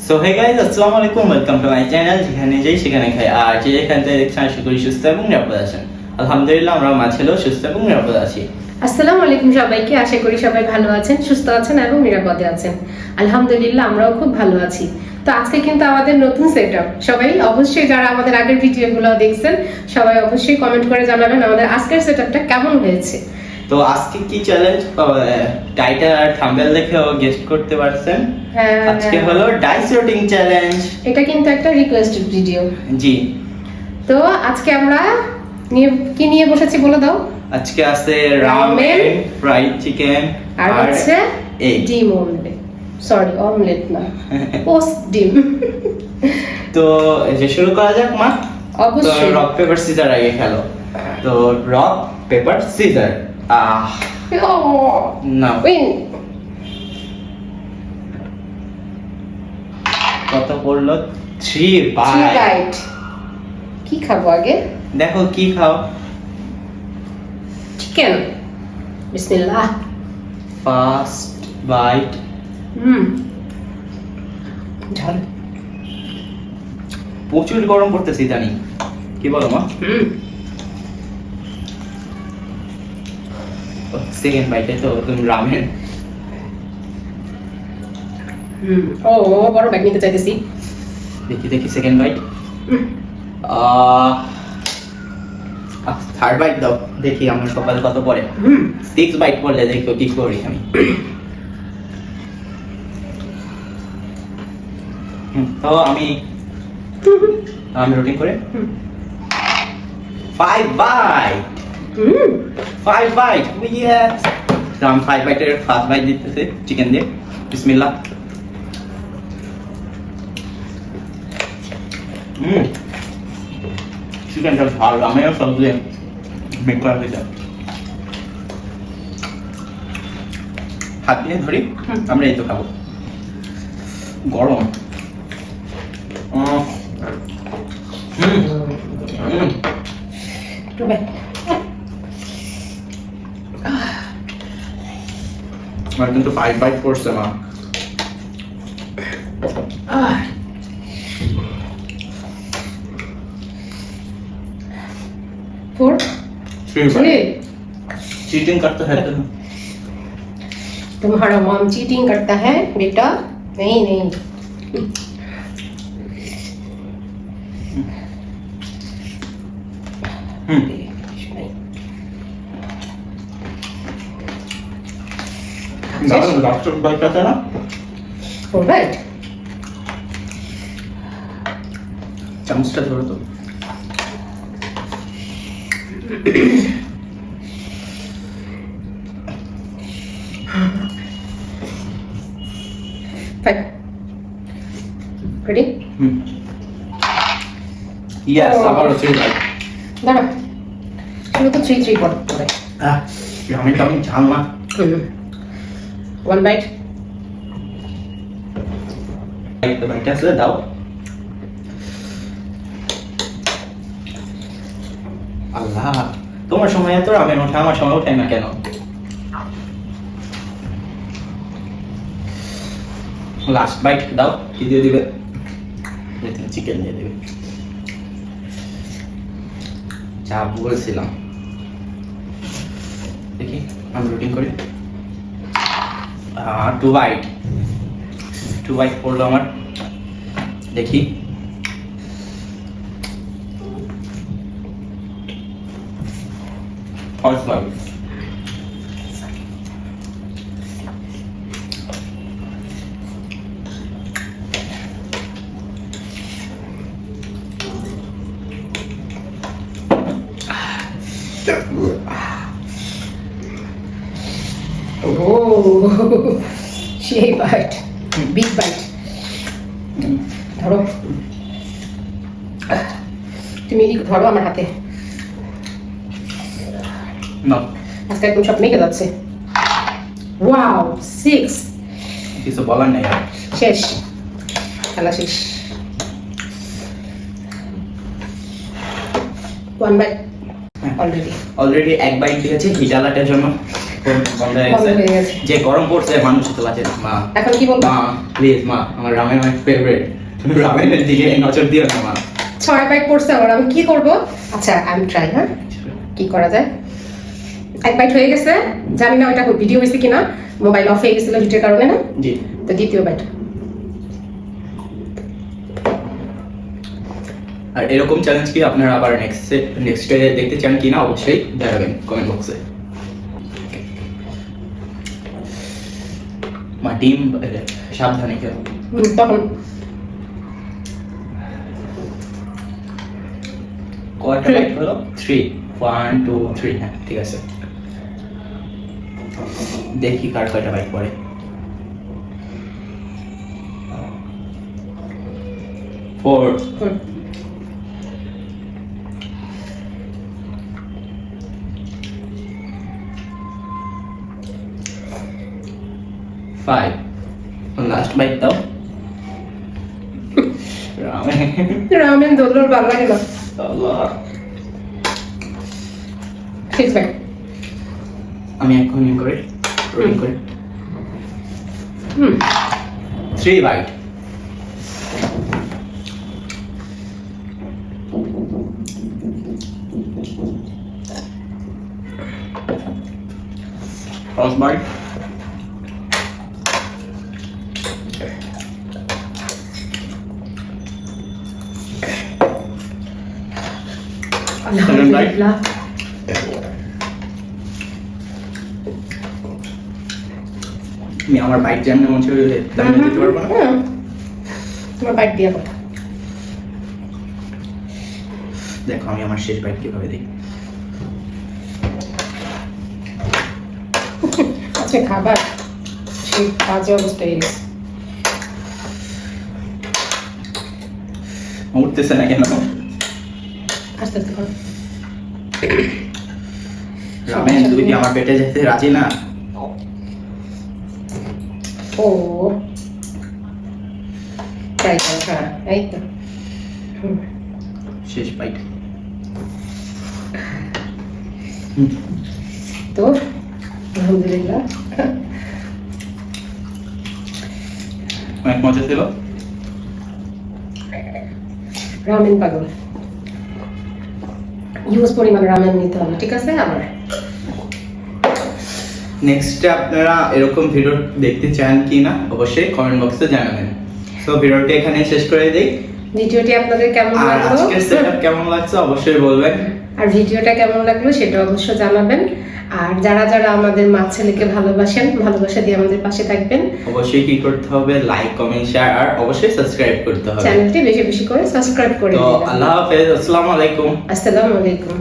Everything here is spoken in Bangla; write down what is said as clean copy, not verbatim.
সো হে গাইস, আসসালামু আলাইকুম, ওয়েলকাম টু মাই চ্যানেল। যেখানে যাই সেখানে খাই। আর যে এখান থেকে দেখছেন, আশা করি সুস্থ এবং নিরাপদ আছেন। আলহামদুলিল্লাহ, আমরা মাঝেও সুস্থ এবং নিরাপদ আছি। আসসালামু আলাইকুম সবাইকে, আশা করি সবাই ভালো আছেন, সুস্থ আছেন এবং নিরাপদে আছেন। আলহামদুলিল্লাহ, আমরাও খুব ভালো আছি। তো আজকে কিন্তু আমাদের নতুন সেটআপ। সবাই অবশ্যই যারা আমাদের আগের ভিডিওগুলো দেখছেন, সবাই অবশ্যই কমেন্ট করে জানাবেন আমাদের আজকের সেটআপটা কেমন হয়েছে। তো আজকে কি চ্যালেঞ্জ, টাইটেল আর থাম্বনেল দেখেও গেস করতে পারছেন। আজকে হলো ডাইস রোটিং চ্যালেঞ্জ। এটা কিন্তু একটা রিকোয়েস্টেড ভিডিও। জি। তো আজকে আমরা কি নিয়ে বসেছি বলে দাও। আজকে আছে রামেন, ফ্রাইড চিকেন আর হচ্ছে এগ। ডিম অমলেট। সরি, অমলেট না, পোস্ট ডিম। তো যে শুরু করা যাক মা। অবশ্যই। রক পেপার সিজার আগে খেলো। তো রক পেপার সিজার। না, উইন। কত পড়লো? 3 বাইট। কি খাবো আগে? দেখো কি খাও। চিকেন। বিসমিল্লাহ। First bite. ঝাল। প্রচুর গরম পড়তেছে জানি। কি বলো মা? সেকেন্ড বাইটে তো তুমি রামেন। ও বড় ব্যাগ নিতে চাইতেছি। দেখি দেখি সেকেন্ড বাইট। থার্ড বাইট দাও, দেখি আমার সকালে কত পড়ে। 6 বাইট পড়লে দেখো কি করি আমি। তো আমি রুটিন করে 5 বাইট। 5 byte, yes. তো আমি 5 বাইটের ফার্স্ট বাইট দিতেছি চিকেন দিয়ে। বিসমিল্লাহ। চিকেনটা ভালো, আমিও সবজি মেক করা হয়েছে। হাত দিয়ে ধরি, আমরা এই তো খাবো। গরম। আমার কিন্তু 5 বাইট পড়ছে মা। चीटिंग करता है तुम। तुम्हारा मॉम चीटिंग करता है बेटा? नहीं नहीं। लास्ट बाइट आता है ना। 4 बाइट। চামচটা ধরো তো। Five. Ready? Yes, আবারও 3 বাইট। দাঁড়া, শুরু তো 3 পড়ে। আমি ঝাল না। 1 বাইট। বাইট আসলে দাও। আল্লাহ, তোমার সময় এত রামেন ওঠে, আমার সময় ওঠে না কেন? লাস্ট বাইট দাও। কি দিয়ে দিবে? চিকেন দিয়ে দিবে। যা বলছিলাম। দেখি আমি রুটিন করি। 2 বাইট। 2 বাইট পড়লো আমার। দেখি ফার্স্ট বাইট। সেই বাইট, বিগ বাইট। ধরো, তুমি এদিক ধরো আমার হাতে। না, আজকে একদম সব মেখে যাচ্ছে। ওয়াও, 6। কিছু বলার নেই। শেষ, খেলা শেষ। 1 বাইট অলরেডি 1 বাইট দিয়েছি হিট অ্যালার্টের জন্য। ফোন বন্ধ হয়ে বন্ধ হয়ে গেছে গেছে। যে গরম পড়ছে মানুষ তো আছে মা এখন কি বলবো? মা প্লিজ মা আমার রামেন অনেক ফেভারিট তুমি রামেনের দিকে নজর দিও না মা 6 বাইট পড়ছে আমার, আমি কি করব? আচ্ছা আই এম ট্রাই, হ্যাঁ কি করা যায়। 1 বাইট হয়ে গেছে, জানি না ওটা ভিডিও হয়েছে কিনা, মোবাইল অফ হয়ে গেছিল হিটের কারণে না। জি তো দ্বিতীয় বাইট। আর এরকম চ্যালেঞ্জ কি আপনারা আবার নেক্সট দেখতে চান কিনা অবশ্যই জানাবেন কমেন্ট বক্সে। মা টিম সাবধানে খেলো। তখন কয়টা বাইট হলো? 3 1 2 3 হ্যাঁ ঠিক আছে। দেখি কার কয়টা বাইট পড়ে। 4 5 লাস্ট বাইট দাও। রামেন রামেন দোলর ভালো লাগে না। আল্লাহ 6 বাইট। আমি এখন করে রোলিং করে 3 বাইট। First bite. আলহামদুলিল্লাহ। আমি আমার বাইক জ্যাম মন ছিল দাঁড়িয়ে দিতে পারবো না। তোমার বাইট দিয়ে কথা। দেখো আমি আমার শেষ বাইক কিভাবে দিই। আচ্ছা খাবার সেই বাজে অবস্থায় গেছে। উঠতেছে না কেন? আস্তে আস্তে করো। রামেন তুই কি আমার পেটে যেতে রাজি না? ও তাই তো, হ্যাঁ এই তো। শেষ বাইক। তো আলহামদুলিল্লাহ অনেক মজা ছিল। রামেন পাগল, ইউজ পরিমাণ রামেন নিতে হবে, ঠিক আছে? আবার নেক্সটে আপনারা এরকম ভিডিও দেখতে চান কি না অবশ্যই কমেন্ট বক্সে জানাবেন। সো ভিডিওটি এখানে শেষ করে দেই। ভিডিওটি আপনাদের কেমন আর লাগলো, আজকের সেটআপ কেমন লাগছে অবশ্যই বলবেন। আর ভিডিওটা কেমন লাগলো সেটা অবশ্যই জানাবেন। আর যারা যারা আমাদের মা ছেলেকে ভালোবাসেন, ভালোবাসা দিয়ে আমাদের পাশে থাকবেন। অবশ্যই কি করতে হবে? লাইক কমেন্ট শেয়ার আর অবশ্যই সাবস্ক্রাইব করতে হবে। চ্যানেলটি বেশি বেশি করে সাবস্ক্রাইব করে তো দিবেন। আল্লাহ হাফেজ, আসসালামু আলাইকুম। আসসালামু আলাইকুম।